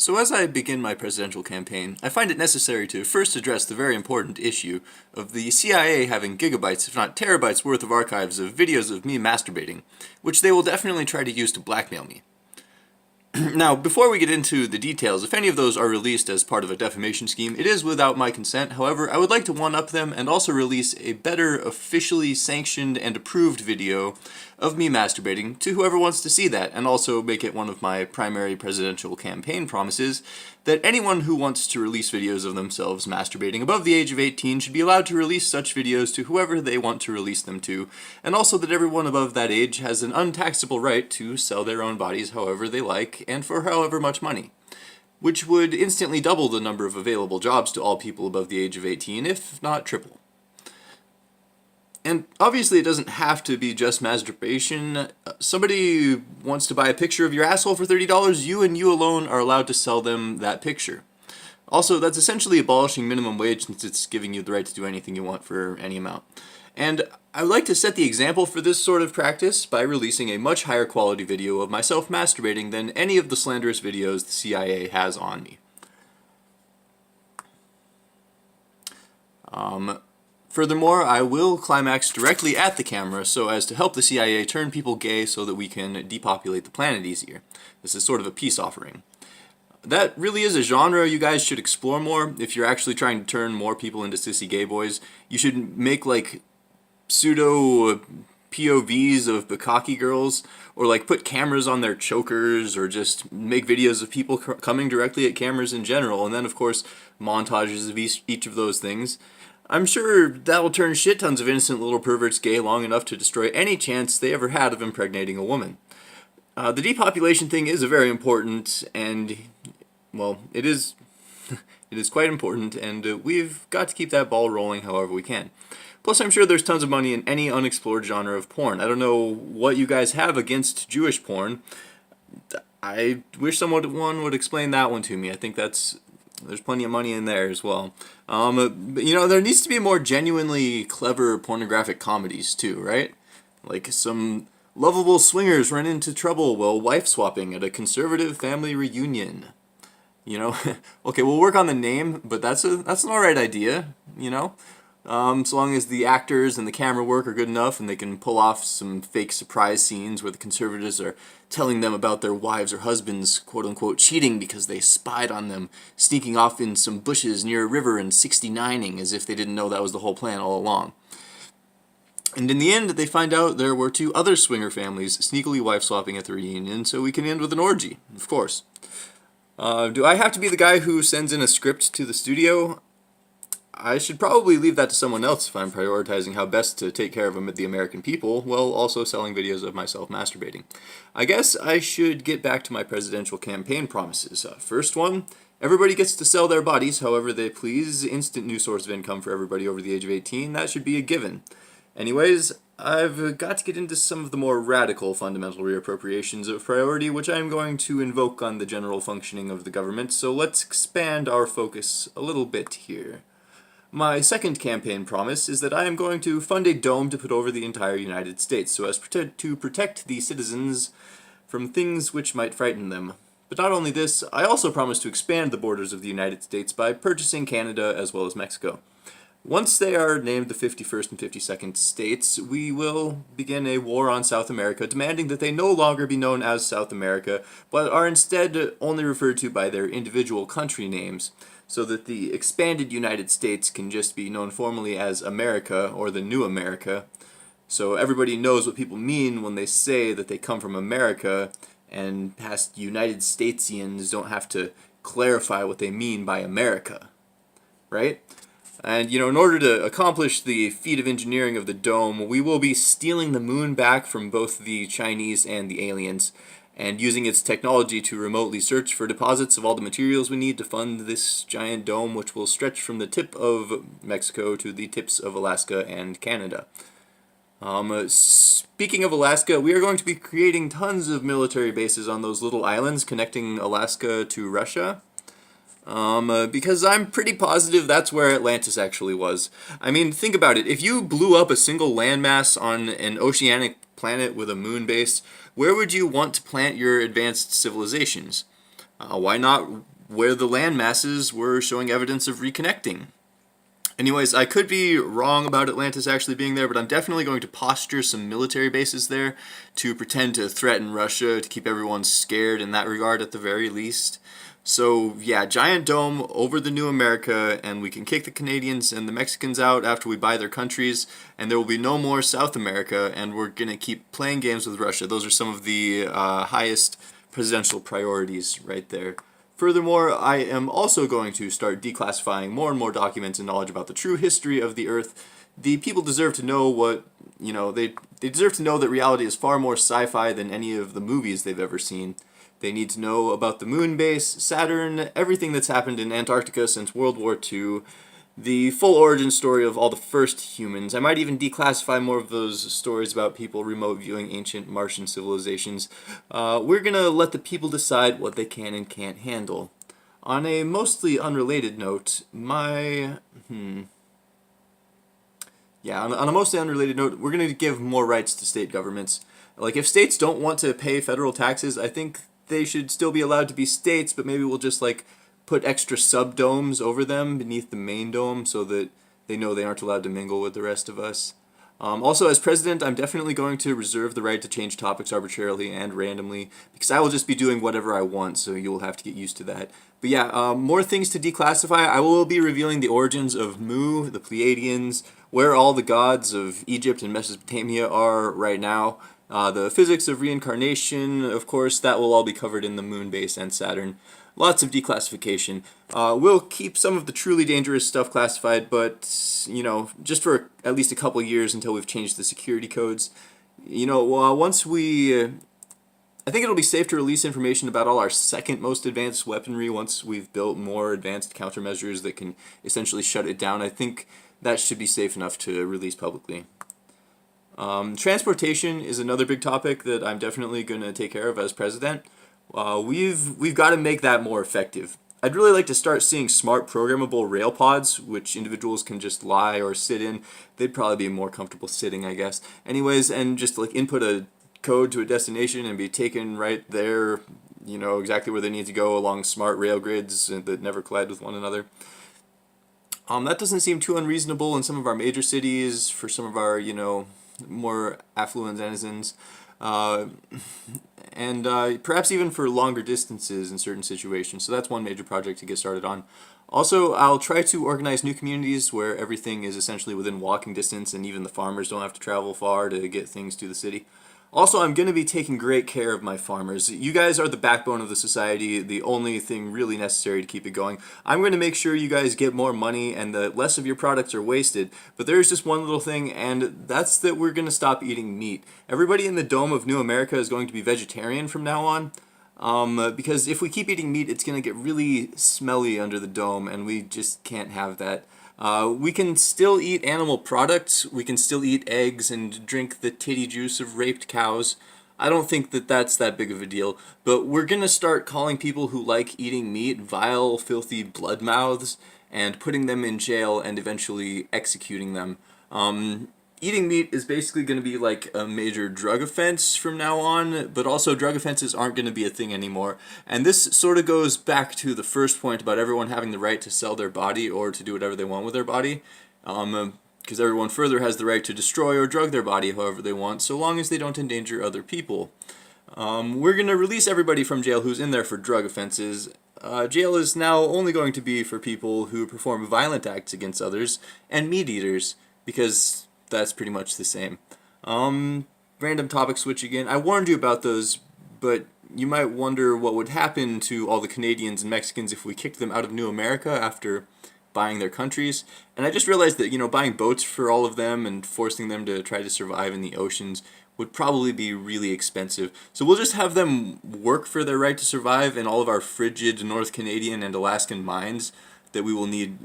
So as I begin my presidential campaign, I find it necessary to first address the very important issue of the CIA having gigabytes, if not terabytes, worth of archives of videos of me masturbating, which they will definitely try to use to blackmail me. Now, before we get into the details, if any of those are released as part of a defamation scheme, it is without my consent. However, I would like to one-up them and also release a better, officially sanctioned and approved video of me masturbating to whoever wants to see that, and also make it one of my primary presidential campaign promises that anyone who wants to release videos of themselves masturbating above the age of 18 should be allowed to release such videos to whoever they want to release them to, and also that everyone above that age has an untaxable right to sell their own bodies however they like and for however much money, which would instantly double the number of available jobs to all people above the age of 18, if not triple. And obviously it doesn't have to be just masturbation. Somebody wants to buy a picture of your asshole for $30, you and you alone are allowed to sell them that picture. Also, that's essentially abolishing minimum wage since it's giving you the right to do anything you want for any amount. And I would like to set the example for this sort of practice by releasing a much higher quality video of myself masturbating than any of the slanderous videos the CIA has on me. Furthermore, I will climax directly at the camera so as to help the CIA turn people gay so that we can depopulate the planet easier. This is sort of a peace offering. That really is a genre you guys should explore more if you're actually trying to turn more people into sissy gay boys. You should make like pseudo POVs of bukkake girls, or like put cameras on their chokers, or just make videos of people coming directly at cameras in general, and then of course montages of each of those things. I'm sure that'll turn shit tons of innocent little perverts gay long enough to destroy any chance they ever had of impregnating a woman. The depopulation thing is a very important, and, well, it is quite important, and we've got to keep that ball rolling however we can. Plus, I'm sure there's tons of money in any unexplored genre of porn. I don't know what you guys have against Jewish porn. I wish someone would explain that one to me. I think there's plenty of money in there as well. But, you know, there needs to be more genuinely clever pornographic comedies too, right? Like some lovable swingers run into trouble while wife swapping at a conservative family reunion. You know, okay, we'll work on the name, but that's an alright idea, you know? So long as the actors and the camera work are good enough and they can pull off some fake surprise scenes where the conservatives are telling them about their wives or husbands quote-unquote cheating because they spied on them, sneaking off in some bushes near a river and 69ing as if they didn't know that was the whole plan all along. And in the end, they find out there were two other swinger families sneakily wife-swapping at the reunion, so we can end with an orgy, of course. Do I have to be the guy who sends in a script to the studio? I should probably leave that to someone else if I'm prioritizing how best to take care of the American people, while also selling videos of myself masturbating. I guess I should get back to my presidential campaign promises. First one, everybody gets to sell their bodies however they please, instant new source of income for everybody over the age of 18, that should be a given. Anyways, I've got to get into some of the more radical fundamental reappropriations of priority, which I'm going to invoke on the general functioning of the government, so let's expand our focus a little bit here. My second campaign promise is that I am going to fund a dome to put over the entire United States so as to protect the citizens from things which might frighten them. But not only this, I also promise to expand the borders of the United States by purchasing Canada as well as Mexico. Once they are named the 51st and 52nd states, we will begin a war on South America, demanding that they no longer be known as South America, but are instead only referred to by their individual country names, so that the expanded United States can just be known formally as America, or the New America, so everybody knows what people mean when they say that they come from America, and past United Statesians don't have to clarify what they mean by America, right? And, you know, in order to accomplish the feat of engineering of the dome, we will be stealing the moon back from both the Chinese and the aliens, and using its technology to remotely search for deposits of all the materials we need to fund this giant dome, which will stretch from the tip of Mexico to the tips of Alaska and Canada. Speaking of Alaska, we are going to be creating tons of military bases on those little islands connecting Alaska to Russia. Because I'm pretty positive that's where Atlantis actually was. I mean, think about it. If you blew up a single landmass on an oceanic planet with a moon base, where would you want to plant your advanced civilizations? Why not where the land masses were showing evidence of reconnecting? Anyways, I could be wrong about Atlantis actually being there, but I'm definitely going to posture some military bases there to pretend to threaten Russia, to keep everyone scared in that regard at the very least. So yeah, giant dome over the new America, and we can kick the Canadians and the Mexicans out after we buy their countries, and there will be no more South America, and we're going to keep playing games with Russia. Those are some of the highest presidential priorities right there. Furthermore, I am also going to start declassifying more and more documents and knowledge about the true history of the Earth. The people deserve to know what, they deserve to know that reality is far more sci-fi than any of the movies they've ever seen. They need to know about the moon base, Saturn, everything that's happened in Antarctica since World War II, the full origin story of all the first humans. I might even declassify more of those stories about people remote viewing ancient Martian civilizations. We're going to let the people decide what they can and can't handle. On a mostly unrelated note, on a mostly unrelated note, we're going to give more rights to state governments. Like, if states don't want to pay federal taxes, I think they should still be allowed to be states, but maybe we'll just, put extra subdomes over them beneath the main dome so that they know they aren't allowed to mingle with the rest of us. Also, as president, I'm definitely going to reserve the right to change topics arbitrarily and randomly, because I will just be doing whatever I want, so you'll have to get used to that. But yeah, more things to declassify. I will be revealing the origins of Mu, the Pleiadians, where all the gods of Egypt and Mesopotamia are right now. The physics of reincarnation, of course, that will all be covered in the moon base and Saturn. Lots of declassification. We'll keep some of the truly dangerous stuff classified, but, just for at least a couple years until we've changed the security codes. Once we... I think it'll be safe to release information about all our second most advanced weaponry once we've built more advanced countermeasures that can essentially shut it down. I think that should be safe enough to release publicly. Transportation is another big topic that I'm definitely going to take care of as president. We've got to make that more effective. I'd really like to start seeing smart programmable rail pods, which individuals can just lie or sit in. They'd probably be more comfortable sitting, I guess. Anyways, and just input a code to a destination and be taken right there, exactly where they need to go along smart rail grids that never collide with one another. That doesn't seem too unreasonable in some of our major cities for some of our, more affluent denizens. And perhaps even for longer distances in certain situations. So that's one major project to get started on. Also, I'll try to organize new communities where everything is essentially within walking distance and even the farmers don't have to travel far to get things to the city. Also, I'm going to be taking great care of my farmers. You guys are the backbone of the society, the only thing really necessary to keep it going. I'm going to make sure you guys get more money and that less of your products are wasted. But there's just one little thing, and that's that we're going to stop eating meat. Everybody in the Dome of New America is going to be vegetarian from now on. Because if we keep eating meat, it's going to get really smelly under the dome, and we just can't have that. We can still eat animal products, we can still eat eggs and drink the titty juice of raped cows. I don't think that that's that big of a deal, but we're gonna start calling people who like eating meat vile, filthy bloodmouths and putting them in jail and eventually executing them. Eating meat is basically going to be like a major drug offense from now on, but also drug offenses aren't going to be a thing anymore. And this sort of goes back to the first point about everyone having the right to sell their body or to do whatever they want with their body, because everyone further has the right to destroy or drug their body however they want, so long as they don't endanger other people. We're going to release everybody from jail who's in there for drug offenses. Jail is now only going to be for people who perform violent acts against others and meat eaters, because that's pretty much the same. Random topic switch again. I warned you about those, but you might wonder what would happen to all the Canadians and Mexicans if we kicked them out of New America after buying their countries. And I just realized that, buying boats for all of them and forcing them to try to survive in the oceans would probably be really expensive. So we'll just have them work for their right to survive in all of our frigid North Canadian and Alaskan mines that we will need,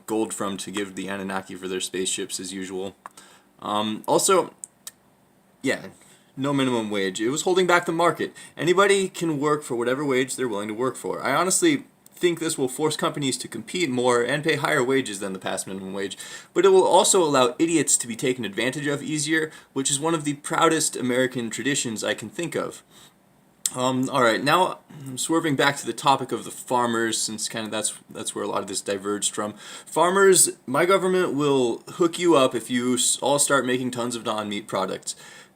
gold from to give the Anunnaki for their spaceships as usual. Also, no minimum wage. It was holding back the market. Anybody can work for whatever wage they're willing to work for. I honestly think this will force companies to compete more and pay higher wages than the past minimum wage, but it will also allow idiots to be taken advantage of easier, which is one of the proudest American traditions I can think of. Alright, now I'm swerving back to the topic of the farmers, since kind of that's where a lot of this diverged from. Farmers, my government will hook you up if you all start making tons of non-meat products.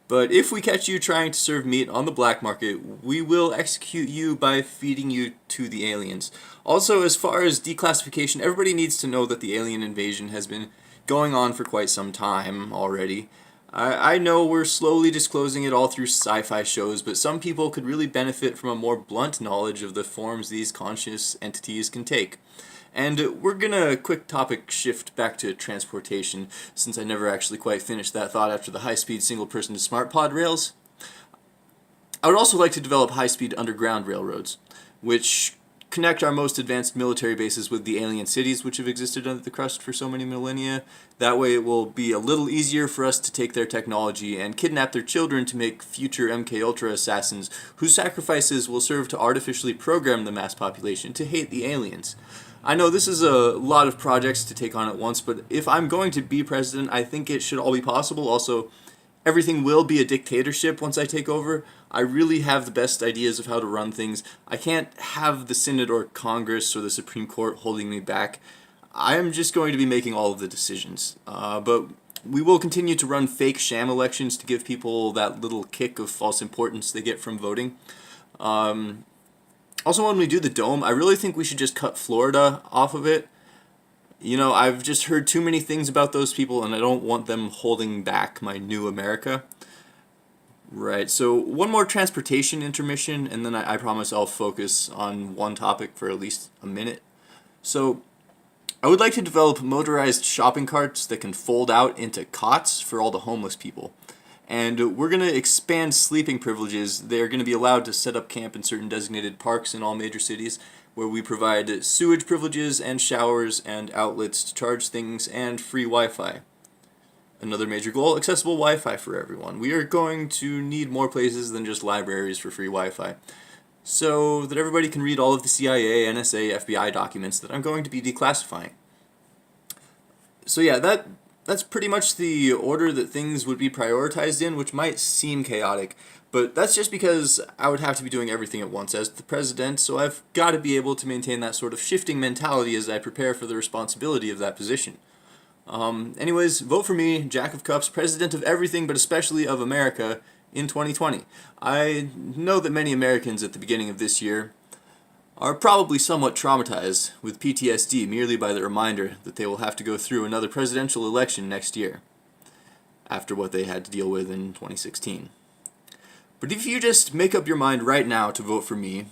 But if we catch you trying to serve meat on the black market, we will execute you by feeding you to the aliens. Also, as far as declassification, everybody needs to know that the alien invasion has been going on for quite some time already. I know we're slowly disclosing it all through sci-fi shows, but some people could really benefit from a more blunt knowledge of the forms these conscious entities can take. And we're gonna quick topic shift back to transportation, since I never actually quite finished that thought after the high-speed single-person to smart pod rails. I would also like to develop high-speed underground railroads, which connect our most advanced military bases with the alien cities which have existed under the crust for so many millennia. That way it will be a little easier for us to take their technology and kidnap their children to make future MK Ultra assassins whose sacrifices will serve to artificially program the mass population to hate the aliens. I know this is a lot of projects to take on at once, but if I'm going to be president, I think it should all be possible. Also, everything will be a dictatorship once I take over. I really have the best ideas of how to run things. I can't have the Senate or Congress or the Supreme Court holding me back. I am just going to be making all of the decisions. But we will continue to run fake sham elections to give people that little kick of false importance they get from voting. Also, when we do the dome, I really think we should just cut Florida off of it. You know, I've just heard too many things about those people, and I don't want them holding back my new America. Right, so one more transportation intermission, and then I promise I'll focus on one topic for at least a minute. So, I would like to develop motorized shopping carts that can fold out into cots for all the homeless people. And we're going to expand sleeping privileges. They're going to be allowed to set up camp in certain designated parks in all major cities, where we provide sewage privileges and showers and outlets to charge things and free Wi-Fi. Another major goal, accessible Wi-Fi for everyone. We are going to need more places than just libraries for free Wi-Fi, so that everybody can read all of the CIA, NSA, FBI documents that I'm going to be declassifying. So yeah, that's pretty much the order that things would be prioritized in, which might seem chaotic, but that's just because I would have to be doing everything at once as the president, so I've got to be able to maintain that sort of shifting mentality as I prepare for the responsibility of that position. Anyways, vote for me, Jack of Cups, president of everything but especially of America in 2020. I know that many Americans at the beginning of this year are probably somewhat traumatized with PTSD merely by the reminder that they will have to go through another presidential election next year, after what they had to deal with in 2016. But if you just make up your mind right now to vote for me,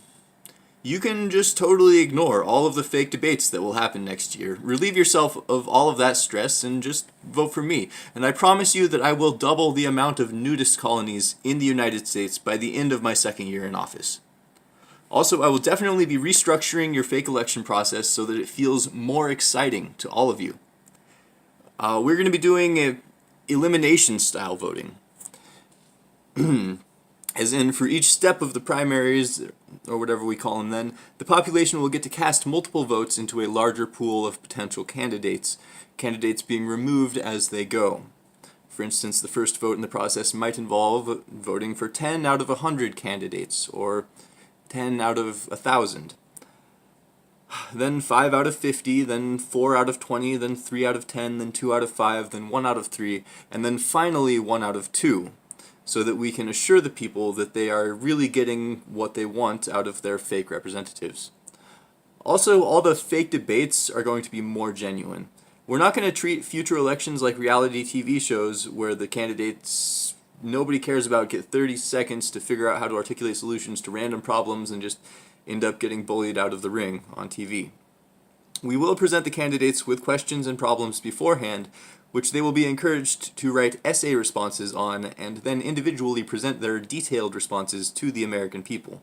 you can just totally ignore all of the fake debates that will happen next year. Relieve yourself of all of that stress and just vote for me. And I promise you that I will double the amount of nudist colonies in the United States by the end of my second year in office. Also, I will definitely be restructuring your fake election process so that it feels more exciting to all of you. We're going to be doing elimination-style voting. As in, for each step of the primaries, or whatever we call them then, the population will get to cast multiple votes into a larger pool of potential candidates being removed as they go. For instance, the first vote in the process might involve voting for 10 out of 100 candidates, or 10 out of 1,000. Then 5 out of 50, then 4 out of 20, then 3 out of 10, then 2 out of 5, then 1 out of 3, and then finally 1 out of 2. So that we can assure the people that they are really getting what they want out of their fake representatives. Also, all the fake debates are going to be more genuine. We're not going to treat future elections like reality TV shows where the candidates nobody cares about get 30 seconds to figure out how to articulate solutions to random problems and just end up getting bullied out of the ring on TV. We will present the candidates with questions and problems beforehand, which they will be encouraged to write essay responses on and then individually present their detailed responses to the American people.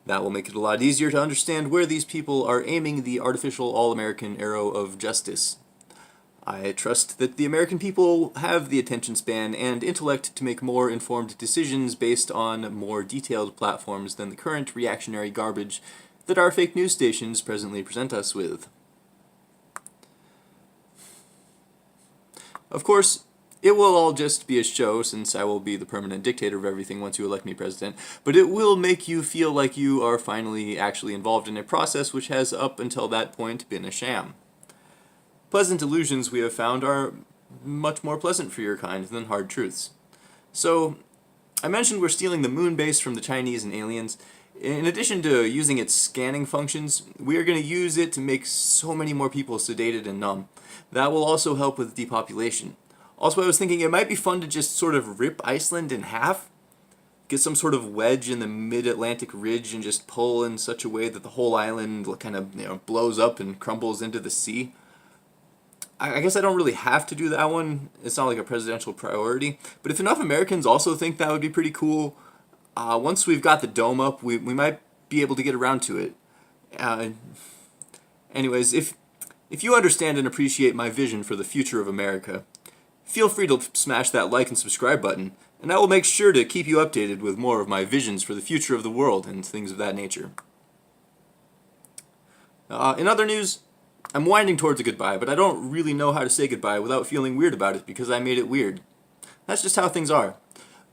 That will make it a lot easier to understand where these people are aiming the artificial all-American arrow of justice. I trust that the American people have the attention span and intellect to make more informed decisions based on more detailed platforms than the current reactionary garbage that our fake news stations presently present us with. Of course, It will all just be a show, since I will be the permanent dictator of everything once you elect me president, but it will make you feel like you are finally actually involved in a process which has up until that point been a sham. Pleasant illusions, we have found, are much more pleasant for your kind than hard truths. So, I mentioned we're stealing the moon base from the Chinese and aliens. In addition to using its scanning functions, we are going to use it to make so many more people sedated and numb. That will also help with depopulation. Also, I was thinking it might be fun to just sort of rip Iceland in half, get some sort of wedge in the mid-Atlantic ridge and just pull in such a way that the whole island kind of blows up and crumbles into the sea. I guess I don't really have to do that one. It's not like a presidential priority. But if enough Americans also think that would be pretty cool, once we've got the dome up, we might be able to get around to it. Anyways, if you understand and appreciate my vision for the future of America, feel free to smash that like and subscribe button, and I will make sure to keep you updated with more of my visions for the future of the world and things of that nature. In other news, I'm winding towards a goodbye, but I don't really know how to say goodbye without feeling weird about it because I made it weird. That's just how things are.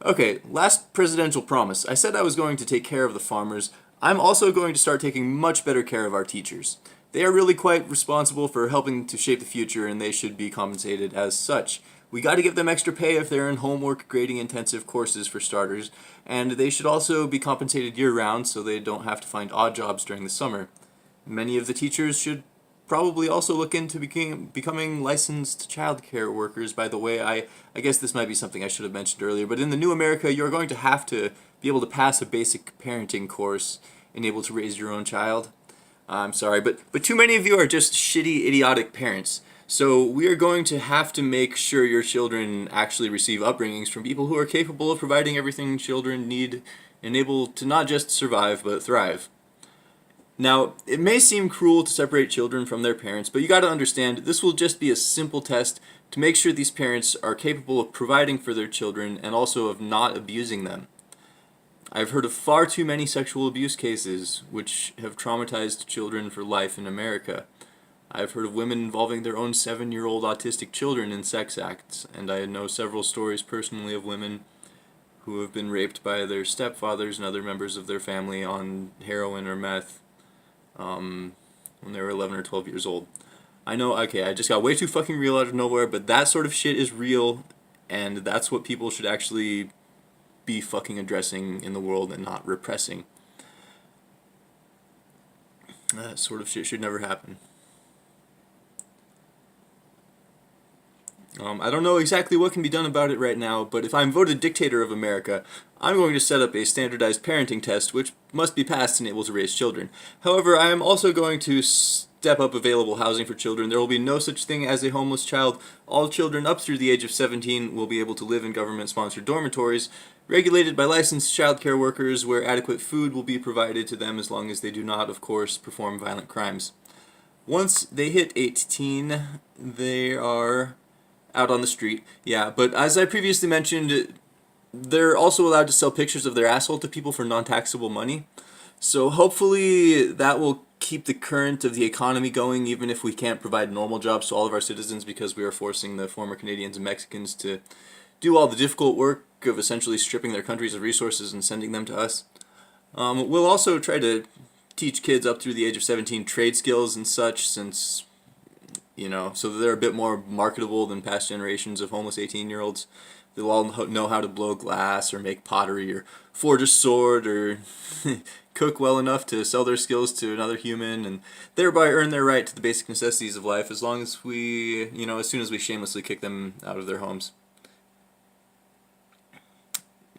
Okay, last presidential promise. I said I was going to take care of the farmers. I'm also going to start taking much better care of our teachers. They are really quite responsible for helping to shape the future, and they should be compensated as such. We got to give them extra pay if they're in homework grading intensive courses for starters, and they should also be compensated year-round so they don't have to find odd jobs during the summer. Many of the teachers should probably also look into becoming licensed childcare workers. By the way, I guess this might be something I should have mentioned earlier, but in the new America, you're going to have to be able to pass a basic parenting course and able to raise your own child. I'm sorry, but too many of you are just shitty, idiotic parents. So we are going to have to make sure your children actually receive upbringings from people who are capable of providing everything children need and able to not just survive, but thrive. Now, it may seem cruel to separate children from their parents, but you gotta understand, this will just be a simple test to make sure these parents are capable of providing for their children and also of not abusing them. I've heard of far too many sexual abuse cases which have traumatized children for life in America. I've heard of women involving their own 7-year-old autistic children in sex acts, and I know several stories personally of women who have been raped by their stepfathers and other members of their family on heroin or meth when they were 11 or 12 years old. I know, okay, I just got way too fucking real out of nowhere, but that sort of shit is real, and that's what people should actually be fucking addressing in the world and not repressing. That sort of shit should never happen. I don't know exactly what can be done about it right now, but if I'm voted dictator of America, I'm going to set up a standardized parenting test which must be passed and able to raise children. However, I am also going to step up available housing for children. There will be no such thing as a homeless child. All children up through the age of 17 will be able to live in government-sponsored dormitories, regulated by licensed child care workers, where adequate food will be provided to them as long as they do not, of course, perform violent crimes. Once they hit 18, they are out on the street. Yeah, but as I previously mentioned, they're also allowed to sell pictures of their asshole to people for non-taxable money. So hopefully that will keep the current of the economy going, even if we can't provide normal jobs to all of our citizens because we are forcing the former Canadians and Mexicans to do all the difficult work of essentially stripping their countries of resources and sending them to us. We'll also try to teach kids up through the age of 17 trade skills and such, since so that they're a bit more marketable than past generations of homeless 18-year-olds. They'll all know how to blow glass or make pottery or forge a sword or cook well enough to sell their skills to another human and thereby earn their right to the basic necessities of life, as long as we, as soon as we shamelessly kick them out of their homes.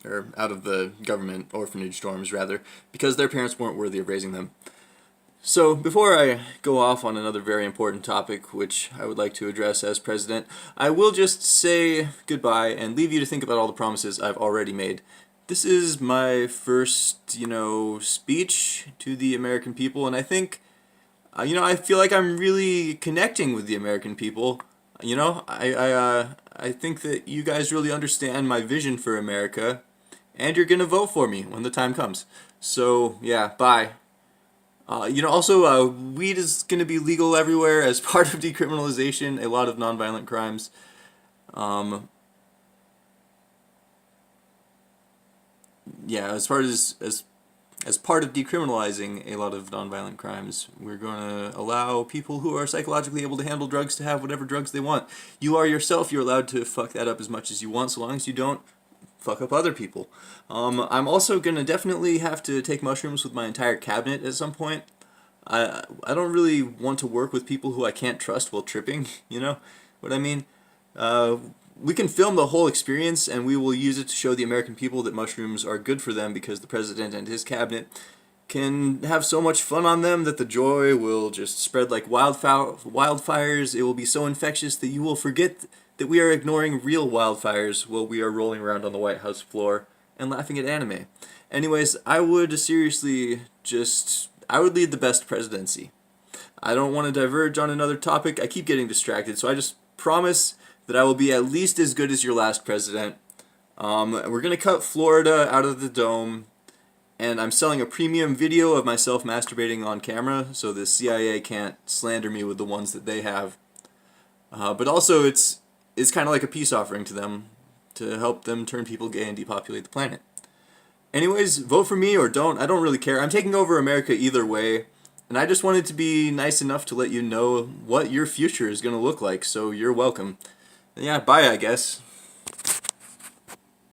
Or out of the government orphanage dorms, rather, because their parents weren't worthy of raising them. So, before I go off on another very important topic, which I would like to address as president, I will just say goodbye and leave you to think about all the promises I've already made. This is my first, speech to the American people, and I think, I feel like I'm really connecting with the American people. I think that you guys really understand my vision for America, and you're gonna vote for me when the time comes. So, yeah, bye. Also, weed is going to be legal everywhere as part of decriminalization, a lot of nonviolent crimes. yeah, as part of decriminalizing a lot of nonviolent crimes, we're going to allow people who are psychologically able to handle drugs to have whatever drugs they want. You are yourself, you're allowed to fuck that up as much as you want, so long as you don't fuck up other people. I'm also going to definitely have to take mushrooms with my entire cabinet at some point. I don't really want to work with people who I can't trust while tripping, you know what I mean? We can film the whole experience, and we will use it to show the American people that mushrooms are good for them, because the president and his cabinet can have so much fun on them that the joy will just spread like wildfires. It will be so infectious that you will forget that we are ignoring real wildfires while we are rolling around on the White House floor and laughing at anime. Anyways, I would lead the best presidency. I don't want to diverge on another topic. I keep getting distracted, so I just promise that I will be at least as good as your last president. We're going to cut Florida out of the dome, and I'm selling a premium video of myself masturbating on camera, so the CIA can't slander me with the ones that they have. But also, it's kind of like a peace offering to them, to help them turn people gay and depopulate the planet. Anyways, vote for me or don't. I don't really care. I'm taking over America either way. And I just wanted to be nice enough to let you know what your future is going to look like, so you're welcome. Yeah, bye, I guess.